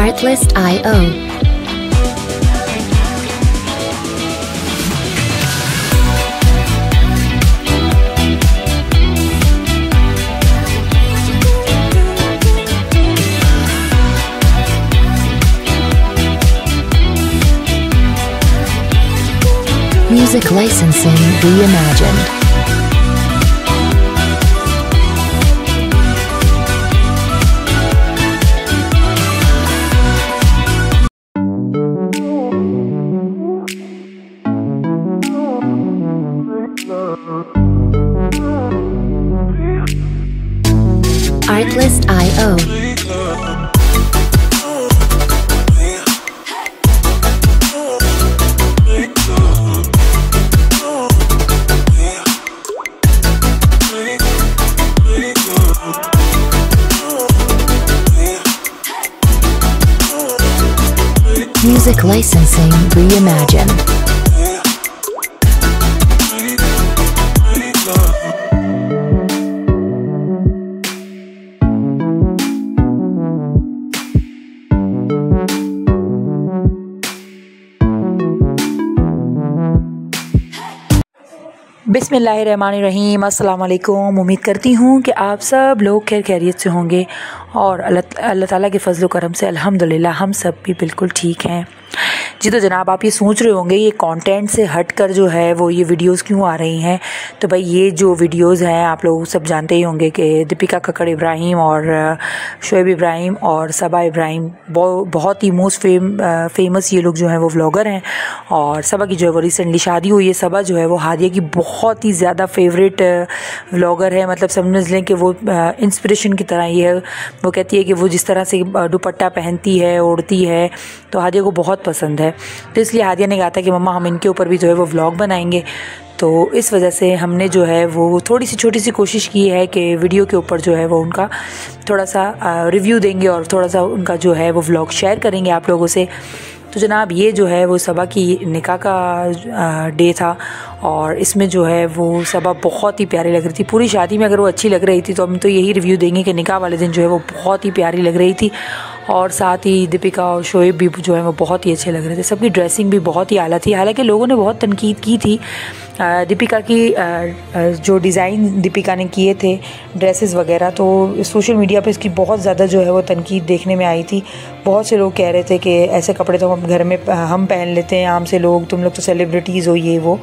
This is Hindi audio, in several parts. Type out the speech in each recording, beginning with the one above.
Artlist.io. Music licensing reimagined. Artlist.io. Music licensing reimagined. बिस्मिल्लाहिर्रहमानिर्रहीम। अस्सलाम वालेकुम। उम्मीद करती हूँ कि आप सब लोग खैर खैरियत से होंगे और अल्लाह ताला के फजल करम से अल्हम्दुलिल्लाह हम सब भी बिल्कुल ठीक हैं। जी तो जनाब, आप ये सोच रहे होंगे ये कंटेंट से हटकर जो है वो ये वीडियोस क्यों आ रही हैं। तो भाई ये जो वीडियोस हैं आप लोग सब जानते ही होंगे कि दीपिका कक्कड़ इब्राहिम और शोएब इब्राहिम और सबा इब्राहिम बहुत ही मोस्ट फेमस ये लोग जो हैं वो व्लॉगर हैं। और सबा की जो है वो रिसेंटली शादी हुई है। सबा जो है वो हादिया की बहुत ही ज़्यादा फेवरेट व्लॉगर है। मतलब समझ लें कि वो इंस्पिरेशन की तरह ही है। वो कहती है कि वो जिस तरह से दुपट्टा पहनती है, ओढ़ती है, तो हादिया को बहुत पसंद है। तो इसलिए हादिया ने कहा था कि मम्मा हम इनके ऊपर भी जो है वो व्लॉग बनाएंगे। तो इस वजह से हमने जो है वो थोड़ी सी छोटी सी कोशिश की है कि वीडियो के ऊपर जो है वो उनका थोड़ा सा रिव्यू देंगे और थोड़ा सा उनका जो है वो व्लॉग शेयर करेंगे आप लोगों से। तो जनाब ये जो है वो सबा की निकाह का डे था और इसमें जो है वो सबा बहुत ही प्यारी लग रही थी। पूरी शादी में अगर वो अच्छी लग रही थी तो हम तो यही रिव्यू देंगे कि निकाह वाले दिन जो है वो बहुत ही प्यारी लग रही थी। और साथ ही दीपिका और शोएब भी जो है वो बहुत ही अच्छे लग रहे थे। सबकी ड्रेसिंग भी बहुत ही आला थी। हालांकि लोगों ने बहुत तनकीद की थी दीपिका की, जो डिज़ाइन दीपिका ने किए थे ड्रेसेस वगैरह, तो सोशल मीडिया पे इसकी बहुत ज़्यादा जो है वो तनकीद देखने में आई थी। बहुत से लोग कह रहे थे कि ऐसे कपड़े तो हम घर में हम पहन लेते हैं आम से लोग, तुम लोग तो सेलिब्रिटीज़ हो ये वो।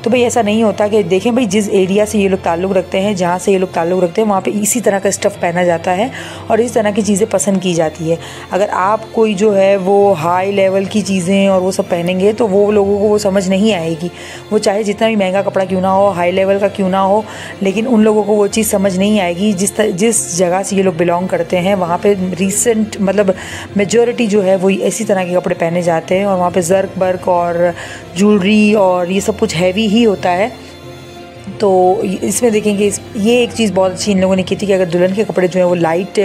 तो भाई ऐसा नहीं होता कि देखें भाई जिस एरिया से ये लोग ताल्लुक़ रखते हैं, जहाँ से ये लोग ताल्लुक़ रखते हैं, वहाँ पे इसी तरह का स्टफ़ पहना जाता है और इस तरह की चीज़ें पसंद की जाती है। अगर आप कोई जो है वो हाई लेवल की चीज़ें और वो सब पहनेंगे तो वो लोगों को वो समझ नहीं आएगी। वो चाहे जितना भी महंगा कपड़ा क्यों ना हो, हाई लेवल का क्यों ना हो, लेकिन उन लोगों को वो चीज़ समझ नहीं आएगी। जिस जगह से ये लोग बिलोंग करते हैं वहाँ पे रिसेंट मतलब मेजॉरिटी जो है वो इसी तरह के कपड़े पहने जाते हैं और वहाँ पे ज़र्क बर्क और ज्वेलरी और ये सब कुछ हैवी ही होता है। तो इसमें देखेंगे ये एक चीज़ बहुत अच्छी इन लोगों ने की थी कि अगर दुल्हन के कपड़े जो है वो लाइट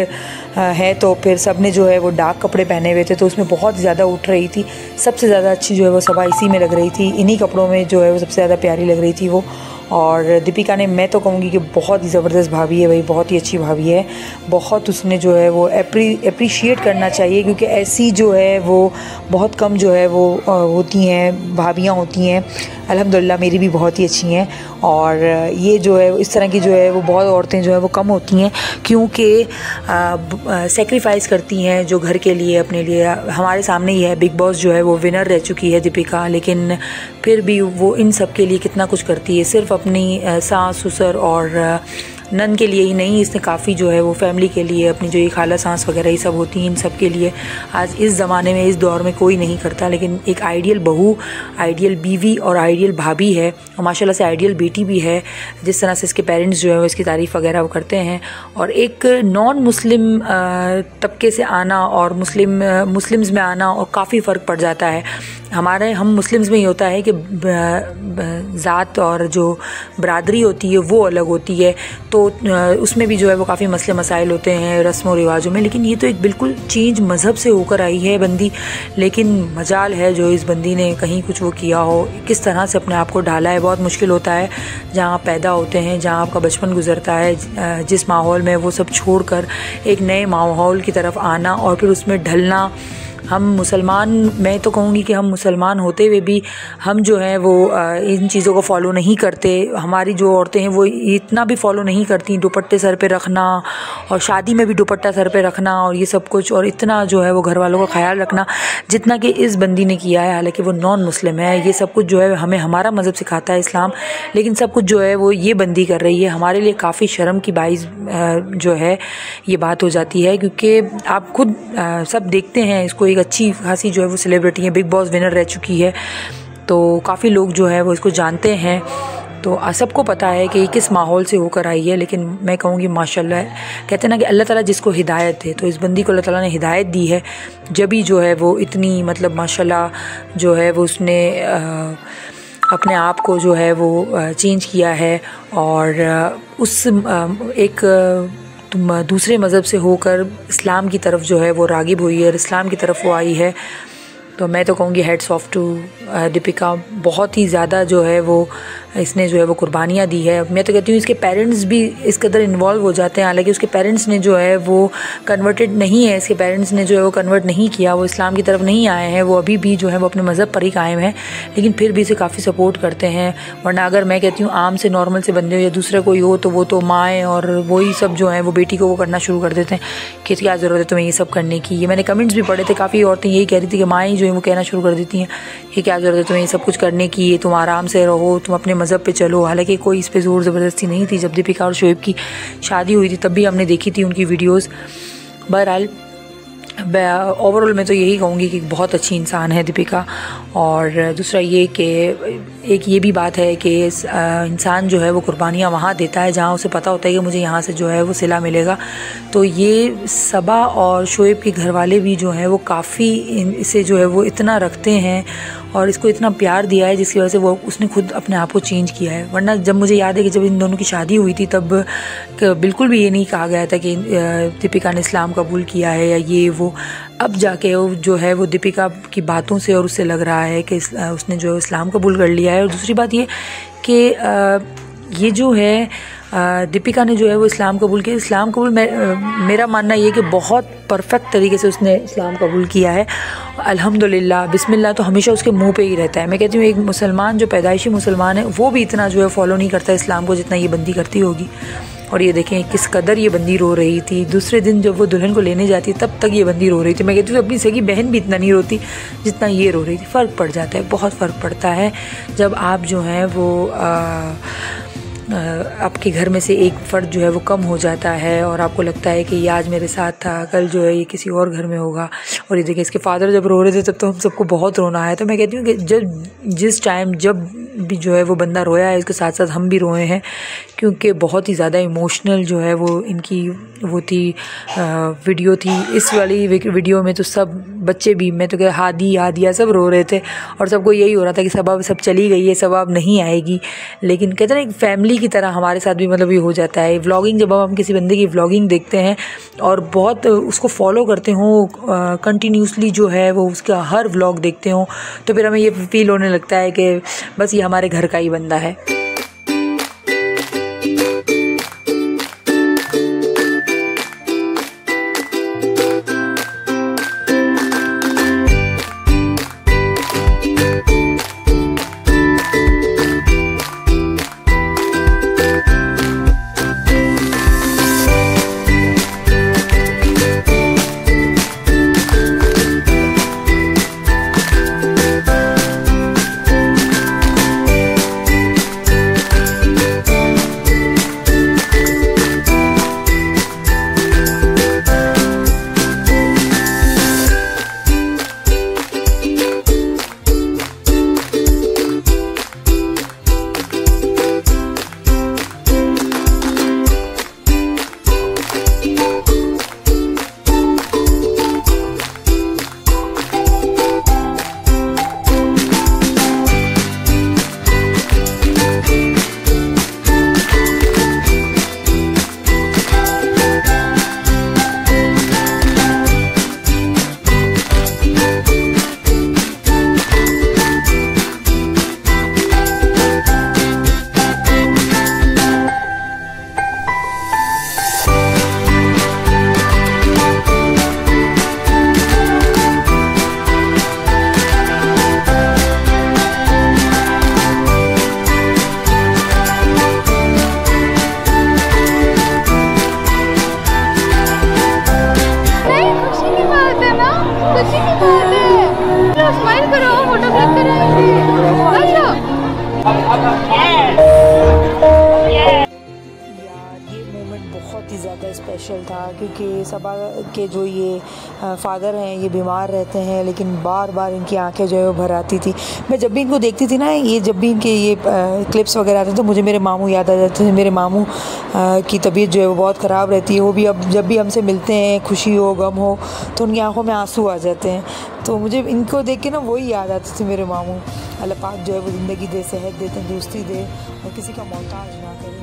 है तो फिर सब ने जो है वो डार्क कपड़े पहने हुए थे, तो उसमें बहुत ज़्यादा उठ रही थी। सबसे ज़्यादा अच्छी जो है वो सबा इसी में लग रही थी, इन्हीं कपड़ों में जो है वो सबसे ज़्यादा प्यारी लग रही थी वो। और दीपिका ने, मैं तो कहूँगी कि बहुत ही ज़बरदस्त भाभी है भाई, बहुत ही अच्छी भाभी है। बहुत उसने जो है वो अप्रिशिएट करना चाहिए क्योंकि ऐसी जो है वो बहुत कम जो है वो होती हैं, भाभियाँ होती हैं। अल्हम्दुलिल्लाह मेरी भी बहुत ही अच्छी हैं और ये जो है इस तरह की जो है वो बहुत औरतें जो है वो कम होती हैं क्योंकि सेक्रीफाइस करती हैं जो घर के लिए, अपने लिए। हमारे सामने ही है, बिग बॉस जो है वो विनर रह चुकी है दीपिका, लेकिन फिर भी वो इन सब के लिए कितना कुछ करती है। सिर्फ अपनी सास ससुर और नन के लिए ही नहीं, इसने काफ़ी जो है वो फैमिली के लिए, अपनी जो ये खाला सांस वगैरह ये सब होती हैं इन सब के लिए आज इस ज़माने में, इस दौर में कोई नहीं करता। लेकिन एक आइडियल बहू, आइडियल बीवी और आइडियल भाभी है और माशाल्लाह से आइडियल बेटी भी है। जिस तरह से इसके पेरेंट्स जो है वो इसकी तारीफ़ वगैरह वो करते हैं। और एक नॉन मुस्लिम तबके से आना और मुस्लिम्स में आना और काफ़ी फ़र्क पड़ जाता है। हम मुस्लिम्स में ही होता है कि ज़ात और जो बरादरी होती है वो अलग होती है, तो उसमें भी जो है वो काफ़ी मसले मसाइल होते हैं रस्म व रिवाजों में। लेकिन ये तो एक बिल्कुल चेंज मज़हब से होकर आई है बंदी। लेकिन मजाल है जो इस बंदी ने कहीं कुछ वो किया हो, किस तरह से अपने आप को ढाला है। बहुत मुश्किल होता है जहाँ आप पैदा होते हैं, जहाँ आपका बचपन गुजरता है, जिस माहौल में वो सब छोड़कर एक नए माहौल की तरफ आना और फिर उसमें ढलना हम मुसलमान, मैं तो कहूँगी कि हम मुसलमान होते हुए भी हम जो है वो इन चीज़ों को फॉलो नहीं करते। हमारी जो औरतें हैं वो इतना भी फॉलो नहीं करती, दुपट्टे सर पे रखना और शादी में भी दुपट्टा सर पे रखना और ये सब कुछ, और इतना जो है वो घर वालों का ख्याल रखना जितना कि इस बंदी ने किया है। हालांकि वो नॉन मुस्लिम है, ये सब कुछ जो है हमें हमारा मज़हब सिखाता है इस्लाम, लेकिन सब कुछ जो है वो ये बंदी कर रही है। हमारे लिए काफ़ी शर्म की बाइस जो है ये बात हो जाती है, क्योंकि आप खुद सब देखते हैं इसको, एक अच्छी खासी जो है वो सेलिब्रिटी है, बिग बॉस विनर रह चुकी है, तो काफ़ी लोग जो है वो इसको जानते हैं, तो सबको पता है कि किस माहौल से होकर आई है। लेकिन मैं कहूँगी माशाल्लाह, कहते हैं ना कि अल्लाह ताला जिसको हिदायत है, तो इस बंदी को अल्लाह ताला ने हिदायत दी है, जब भी जो है वो इतनी मतलब माशाल्लाह जो है वो उसने अपने आप को जो है वो चेंज किया है और उस एक दूसरे मज़हब से होकर इस्लाम की तरफ जो है वो रागिब हुई है और इस्लाम की तरफ वो आई है। तो मैं तो कहूँगी हेड्स ऑफ टू दीपिका, बहुत ही ज़्यादा जो है वो इसने जो है वो कुर्बानियाँ दी है। मैं तो कहती हूँ इसके पेरेंट्स भी इस कदर इन्वॉल्व हो जाते हैं, हालांकि उसके पेरेंट्स ने जो है वो कन्वर्टेड नहीं है, इसके पेरेंट्स ने जो है वो कन्वर्ट नहीं किया, वो इस्लाम की तरफ नहीं आए हैं, वो अभी भी जो है वो अपने मज़हब पर ही कायम है, लेकिन फिर भी इसे काफ़ी सपोर्ट करते हैं। वरना अगर मैं कहती हूँ आम से नॉर्मल से बंदे हो या दूसरा कोई हो, तो वो तो माएँ और वही सब जो है वो बेटी को वो करना शुरू कर देते हैं कि क्या ज़रूरत है तुम्हें ये सब करने की। ये मैंने कमेंट्स भी पढ़े थे, काफ़ी औरतें यही कह रही थी कि माएँ जो है वो कहना शुरू कर देती हैं कि क्या ज़रूरत है तुम्हें ये सब कुछ करने की, तुम आराम से रहो, तुम अपने मज़हब पे चलो। हालांकि कोई इस पे ज़ोर ज़बरदस्ती नहीं थी। जब दीपिका और शोएब की शादी हुई थी तब भी हमने देखी थी उनकी वीडियोस। बहरहाल ओवरऑल मैं तो यही कहूँगी कि बहुत अच्छी इंसान है दीपिका। और दूसरा ये कि एक ये भी बात है कि इंसान जो है वो कुर्बानियाँ वहाँ देता है जहाँ उसे पता होता है कि मुझे यहाँ से जो है वो सिला मिलेगा। तो ये सबा और शोएब के घर वाले भी जो है वो काफ़ी इसे जो है वो इतना रखते हैं और इसको इतना प्यार दिया है, जिसकी वजह से वो उसने खुद अपने आप को चेंज किया है। वरना जब मुझे याद है कि जब इन दोनों की शादी हुई थी तब बिल्कुल भी ये नहीं कहा गया था कि दीपिका ने इस्लाम कबूल किया है या ये वो। अब जाके जो है वो दीपिका की बातों से और उससे लग रहा है कि उसने जो इस्लाम कबूल कर लिया है। और दूसरी बात ये कि ये जो है दीपिका ने जो है वो इस्लाम कबूल किया। इस्लाम कबूल मेरा मानना ये कि बहुत परफेक्ट तरीके से उसने इस्लाम कबूल किया है। अल्हम्दुलिल्लाह, बिस्मिल्लाह तो हमेशा उसके मुंह पे ही रहता है। मैं कहती हूँ एक मुसलमान जो पैदाइशी मुसलमान है वो भी इतना जो है फॉलो नहीं करता इस्लाम को जितना ये बंदी करती होगी। और ये देखें किस कदर ये बंदी रो रही थी। दूसरे दिन जब वो दुल्हन को लेने जाती तब तक ये बंदी रो रही थी। मैं कहती हूँ अपनी सगी बहन भी इतना नहीं रोती जितना ये रो रही थी। फ़र्क पड़ जाता है, बहुत फ़र्क पड़ता है जब आप जो हैं वो आपके घर में से एक फ़र्द जो है वो कम हो जाता है और आपको लगता है कि ये आज मेरे साथ था, कल जो है ये किसी और घर में होगा। और ये देखिए इसके फादर जब रो रहे थे तब तो हम सबको बहुत रोना आया। तो मैं कहती हूँ कि जिस टाइम जब भी जो है वो बंदा रोया है उसके साथ साथ हम भी रोए हैं, क्योंकि बहुत ही ज़्यादा इमोशनल जो है वो इनकी वो थी वीडियो थी। इस वाली वीडियो में तो सब बच्चे भी, मैं तो क्या हादी हादिया सब रो रहे थे और सबको यही हो रहा था कि सब चली गई है, सब अब नहीं आएगी। लेकिन कहते हैं ना एक फैमिली की तरह हमारे साथ भी मतलब ये हो जाता है। व्लॉगिंग जब हम किसी बंदे की व्लॉगिंग देखते हैं और बहुत उसको फॉलो करते हों कंटिन्यूसली जो है वो उसका हर व्लॉग देखते हों, तो फिर हमें ये फील होने लगता है कि बस ये हमारे घर का ही बंदा है। स्पेशल था, क्योंकि सबा के जो ये फादर हैं ये बीमार रहते हैं, लेकिन बार बार इनकी आंखें जो है वो भर आती थी। मैं जब भी इनको देखती थी ना, ये जब भी इनके ये क्लिप्स वगैरह आते थे तो मुझे मेरे मामू याद आ जाते थे। मेरे मामू की तबीयत जो है वो बहुत ख़राब रहती है, वो भी अब जब भी हमसे मिलते हैं, खुशी हो गम हो, तो उनकी आंखों में आंसू आ जाते हैं। तो मुझे इनको देख के ना वही याद आती थी मेरे मामू। अल्लाह पाक जो है वो ज़िंदगी दे, सेहत दे, तंदुरुस्ती दे और किसी का मोहताज ना करे।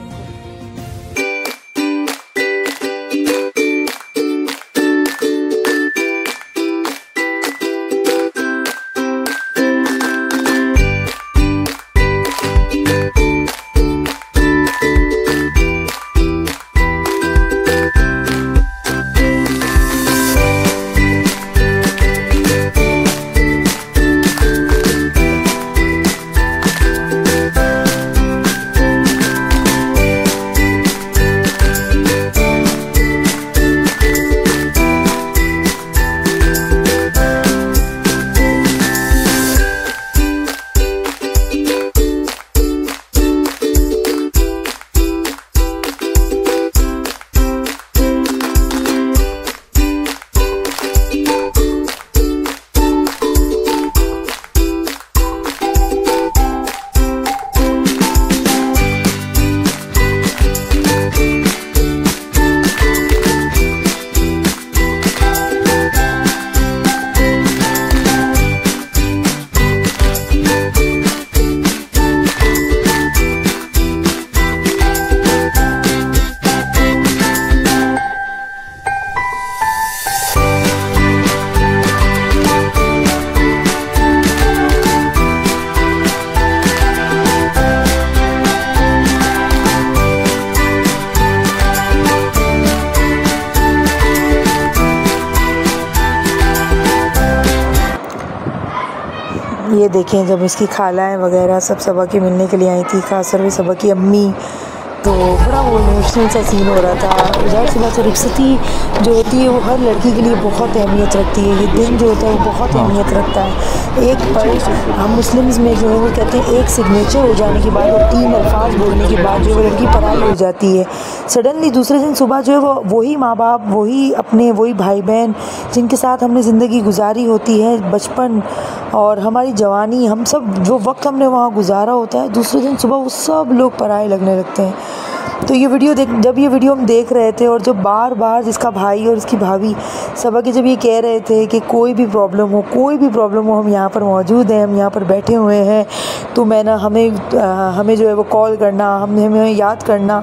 ये देखें, जब इसकी खालाएँ वगैरह सब सबा के मिलने के लिए आई थी, खासकर भी सबा की अम्मी, तो बड़ा वो इमोशनल सा सीन हो रहा था। ज़ाहिर सी बात है, रुखसती जो होती है वो हर लड़की के लिए बहुत अहमियत रखती है। ये दिन जो होता है वो बहुत अहमियत रखता है। एक पल हम मुस्लिम्स में जो है वो कहते हैं, एक सिग्नेचर हो जाने के बाद और 3 अल्फाज बोलने के बाद जो वो लड़की पराई हो जाती है। सडनली दूसरे दिन सुबह जो है वो वही माँ बाप, वही भाई बहन जिनके साथ हमने ज़िंदगी गुजारी होती है, बचपन और हमारी जवानी, हम सब जो वक्त हमने वहाँ गुजारा होता है, दूसरे दिन सुबह वो सब लोग पराए लगने लगते हैं। तो ये वीडियो जब ये वीडियो हम देख रहे थे और जब बार बार जिसका भाई और इसकी भाभी सबा के जब ये कह रहे थे कि कोई भी प्रॉब्लम हो हम यहाँ पर मौजूद हैं, हम यहाँ पर बैठे हुए हैं, तो मैं ना हमें जो है वो कॉल करना, हमें याद करना,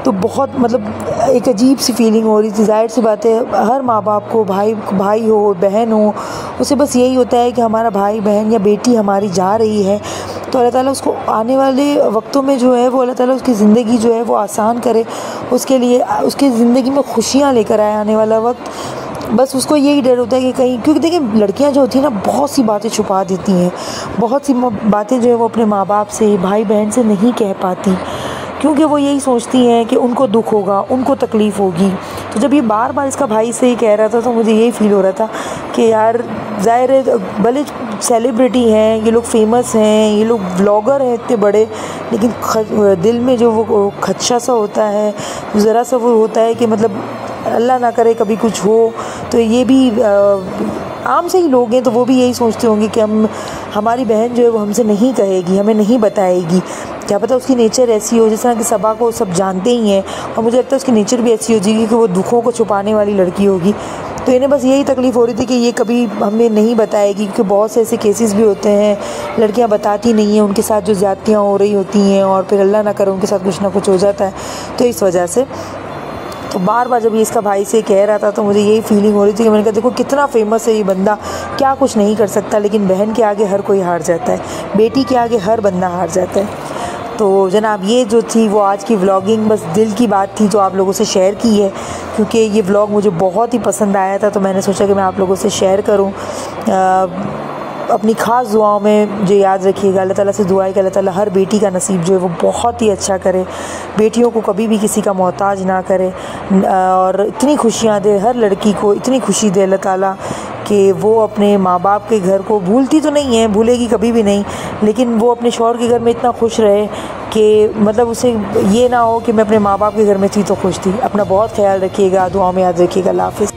तो बहुत मतलब एक अजीब सी फीलिंग हो रही थी। ज़ाहिर सी बात है, हर माँ बाप को भाई हो बहन हो, उसे बस यही होता है कि हमारा भाई बहन या बेटी हमारी जा रही है, तो अल्लाह ताला उसको आने वाले वक्तों में जो है वो अल्लाह ताला उसकी ज़िंदगी जो है वो आसान करे, उसके लिए उसकी ज़िंदगी में खुशियाँ लेकर आए आने वाला वक्त। बस उसको यही डर होता है कि कहीं, क्योंकि देखिए लड़कियां जो होती हैं ना बहुत सी बातें छुपा देती हैं, बहुत सी बातें जो है वो अपने माँ बाप से, भाई बहन से नहीं कह पाती, क्योंकि वो यही सोचती हैं कि उनको दुख होगा, उनको तकलीफ़ होगी। तो जब ये बार बार इसका भाई से ही कह रहा था तो मुझे यही फील हो रहा था कि यार ज़ाहिर है भले सेलिब्रिटी हैं ये लोग, फेमस हैं ये लोग, व्लॉगर हैं इतने बड़े, लेकिन दिल में जो वो खदशा सा होता है, ज़रा सा वो होता है कि मतलब अल्लाह ना करे कभी कुछ हो। तो ये भी आम से ही लोग हैं, तो वो भी यही सोचते होंगे कि हमारी बहन जो है वो हमसे नहीं कहेगी, हमें नहीं बताएगी, क्या पता उसकी नेचर ऐसी हो, जिस तरह कि सबा को सब जानते ही हैं, और मुझे लगता है उसकी नेचर भी ऐसी हो जाएगी कि वो दुखों को छुपाने वाली लड़की होगी। तो इन्हें बस यही तकलीफ़ हो रही थी कि ये कभी हमें नहीं बताएगी, क्योंकि बहुत से ऐसे केसेस भी होते हैं, लड़कियां बताती नहीं हैं, उनके साथ जो ज़्यादतियाँ हो रही होती हैं और फिर अल्लाह ना करे उनके साथ कुछ ना कुछ हो जाता है। तो इस वजह से तो बार बार जब ये इसका भाई से कह रहा था तो मुझे यही फीलिंग हो रही थी कि मैंने कहा देखो कितना फेमस है ये बंदा, क्या कुछ नहीं कर सकता, लेकिन बहन के आगे हर कोई हार जाता है, बेटी के आगे हर बंदा हार जाता है। तो जनाब ये जो थी वो आज की व्लॉगिंग, बस दिल की बात थी जो आप लोगों से शेयर की है, क्योंकि ये व्लॉग मुझे बहुत ही पसंद आया था, तो मैंने सोचा कि मैं आप लोगों से शेयर करूं। अपनी ख़ास दुआओं में मुझे याद रखिएगा, अल्लाह ताला से दुआ है कि अल्लाह ताला हर बेटी का नसीब जो है वो बहुत ही अच्छा करे, बेटियों को कभी भी किसी का मोहताज ना करे, और इतनी खुशियाँ दे, हर लड़की को इतनी खुशी दे अल्लाह ताला कि वो अपने माँ बाप के घर को भूलती तो नहीं है, भूलेगी कभी भी नहीं, लेकिन वो अपने शौहर के घर में इतना खुश रहे कि मतलब उसे ये ना हो कि मैं अपने माँ बाप के घर में थी तो खुश थी। अपना बहुत ख्याल रखिएगा, दुआ में याद रखिएगा। अल्लाह हाफ़िज़।